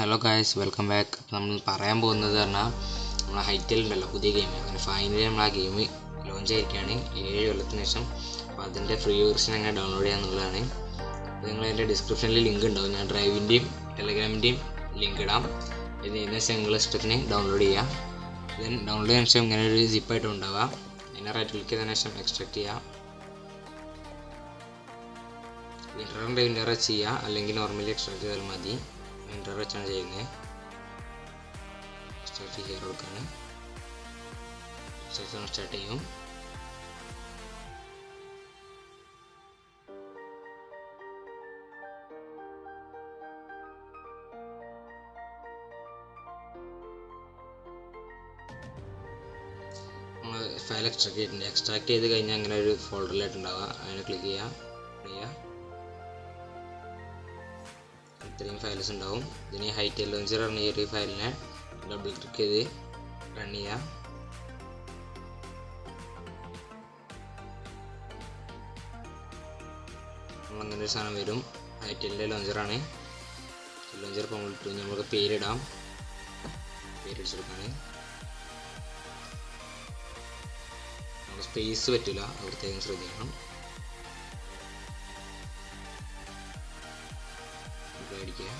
Hello guys, welcome back. നമ്മൾ പറയാൻ പോകുന്നത് പറഞ്ഞാൽ നമ്മളെ ഹൈറ്റൽ ഉണ്ടല്ലോ, പുതിയ ഗെയിം. അങ്ങനെ ഫൈനലി നമ്മൾ ആ ഗെയിം ലോഞ്ച് ആയിരിക്കുകയാണ് 7 കൊല്ലത്തിന് ശേഷം. അപ്പോൾ അതിൻ്റെ ഫ്രീ വെർഷൻ എങ്ങനെ ഡൗൺലോഡ് ചെയ്യാന്നുള്ളതാണ്. അപ്പോൾ നിങ്ങൾ അതിൻ്റെ ഡിസ്ക്രിപ്ഷനിൽ ലിങ്ക് ഉണ്ടാവും. ഞാൻ ഡ്രൈവിൻ്റെയും ടെലഗ്രാമിൻ്റെയും ലിങ്ക് ഇടാം. ഇതിന് ശേഷം നിങ്ങൾ ഇഷ്ടത്തിന് ഡൗൺലോഡ് ചെയ്യാം. ദെൻ ഡൗൺലോഡ് ചെയ്യാൻ ശേഷം ഇങ്ങനെ ഒരു സിപ്പായിട്ട് ഉണ്ടാവുക. അതിനെ റൈറ്റ് ക്ലിക്ക് ചെയ്തതിനു ശേഷം എക്സ്ട്രാക്ട് ചെയ്യുക. വിൻഡർ ചെയ്യുക, അല്ലെങ്കിൽ നോർമലി എക്സ്ട്രാക്ട് ചെയ്താൽ മതി. വിൻഡർ വെച്ചാണ് ചെയ്യുന്നത്. എക്സ്ട്രാക്ട് ചെയ്യാൻ കൊടുക്കുകയാണ്. സ്റ്റാർട്ട് ചെയ്യും. നമ്മൾ ഫയൽ എക്സ്ട്രാക്ട് ചെയ്തിട്ടുണ്ട്. എക്സ്ട്രാക്ട് ചെയ്ത് കഴിഞ്ഞാൽ അങ്ങനെ ഒരു ഫോൾഡറിലായിട്ട് ഉണ്ടാവുക. അതിനെ ക്ലിക്ക് ചെയ്യുക. ഇത്രയും ഫയൽസ് ഉണ്ടാവും. ഇതിന് ഹൈറ്റൽ ലോഞ്ചർ പറഞ്ഞ ഈ ഒരു ഫയലിനെ ഡബിൾ ക്ലിക്ക് ചെയ്ത് റൺ ചെയ്യുക. നമ്മളങ്ങനെ ഒരു സാധനം വരും. ഹൈറ്റലിൻ്റെ ലോഞ്ചറാണ്. ലോഞ്ചർ ഇപ്പോൾ ഇട്ടു. നമുക്ക് പേരിടാം. പേരടിച്ചെടുക്കാണ്. നമുക്ക് സ്പേസ് പറ്റില്ല, അവിടത്തേക്കും ശ്രദ്ധിക്കണം. അടിക്കുക.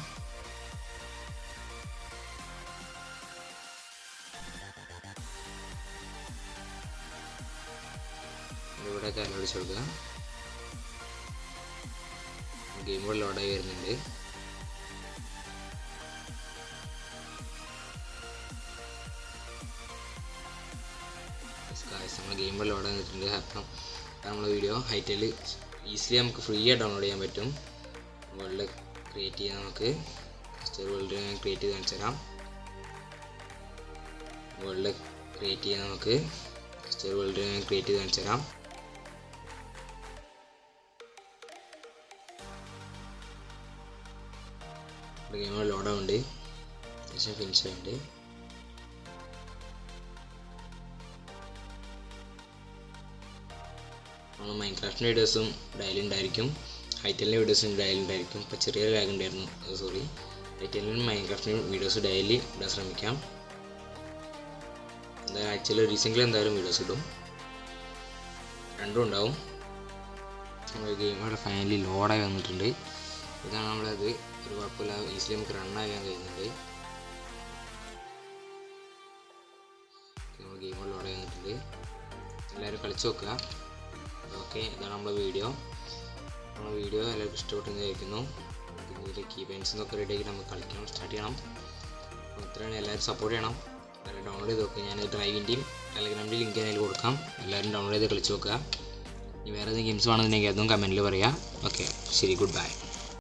ഇവിടെ അടിച്ചു കൊടുക്കുക. ഗെയിം കൂടെ ലോഡായി വരുന്നുണ്ട്. നമ്മുടെ ഗെയിം കൂടെ ലോഡ് ചെയ്തിട്ടുണ്ട്. അപ്പം നമ്മുടെ വീഡിയോ ഹൈറ്റൽ ഈസിലി നമുക്ക് ഫ്രീ ആയി ഡൗൺലോഡ് ചെയ്യാൻ പറ്റും. വേൾഡ് ക്രിയേറ്റ് ചെയ്യാൻ നമുക്ക് വേൾഡ് ക്രിയേറ്റ് ചെയ്ത് കാണിച്ചു തരാം. വേൾഡ് ക്രിയേറ്റ് ചെയ്യാൻ നമുക്ക് വേൾഡ് ക്രിയേറ്റ് ചെയ്ത് കാണിച്ചു തരാം. ഗെയിം ലോഡാവുണ്ട്. ശേഷം ഫിനിഷ് ആയിട്ടുണ്ട്. നമ്മൾ മൈൻക്രാഫ്റ്റിൻ്റെ വീഡിയോസും ഡയലി ഉണ്ടായിരിക്കും. ഹൈറ്റലിൻ്റെ വീഡിയോസും ഡയലി ഉണ്ടായിരിക്കും. ഇപ്പോൾ ചെറിയ ലാഗ് ഉണ്ടായിരുന്നു, സോറി. ഹൈറ്റലിനും മൈൻക്രാഫ്റ്റിൻ്റെ വീഡിയോസ് ഡയലി ഇടാൻ ശ്രമിക്കാം. എന്തായാലും ആഴ്ചയിൽ ഒരു ദിവസമെങ്കിലും എന്തായാലും വീഡിയോസ് ഇടും. രണ്ടും ഉണ്ടാവും. നമ്മുടെ ഗെയിം അവിടെ ഫൈനലി ലോഡായി വന്നിട്ടുണ്ട്. ഇതാണ് നമ്മളത്. ഒരു കുഴപ്പമില്ല, ഈസിലി നമുക്ക് റണ്ണാക്കാൻ കഴിയുന്നുണ്ട്. നമ്മൾ ഗെയിം ലോഡായി വന്നിട്ടുണ്ട്. എല്ലാവരും കളിച്ച് നോക്കുക. ഓക്കെ, ഇതാണ് നമ്മുടെ വീഡിയോ എല്ലാവർക്കും ഇഷ്ടപ്പെട്ടെന്ന് വിചാരിക്കുന്നു. ഇതിൽ കീ പെയിൻസിന്നൊക്കെ റെഡിയാക്കി നമുക്ക് കളിക്കണം, സ്റ്റാർട്ട് ചെയ്യണം. അപ്പോൾ ഇത്രയാണ്. എല്ലാവരും സപ്പോർട്ട് ചെയ്യണം. എല്ലാവരും ഡൗൺലോഡ് ചെയ്ത് നോക്കുക. ഞാൻ ഡ്രൈവിൻ്റെയും ടെലഗ്രാമിൻ്റെയും ലിങ്ക് അതിൽ കൊടുക്കാം. എല്ലാവരും ഡൗൺലോഡ് ചെയ്ത് കളിച്ച് നോക്കുക. ഇനി വേറെ ഏതെങ്കിലും ഗെയിംസ് വേണമെന്നുണ്ടെങ്കിൽ അതും കമൻറ്റിൽ പറയാം. ഓക്കെ, ശരി, ഗുഡ് ബൈ.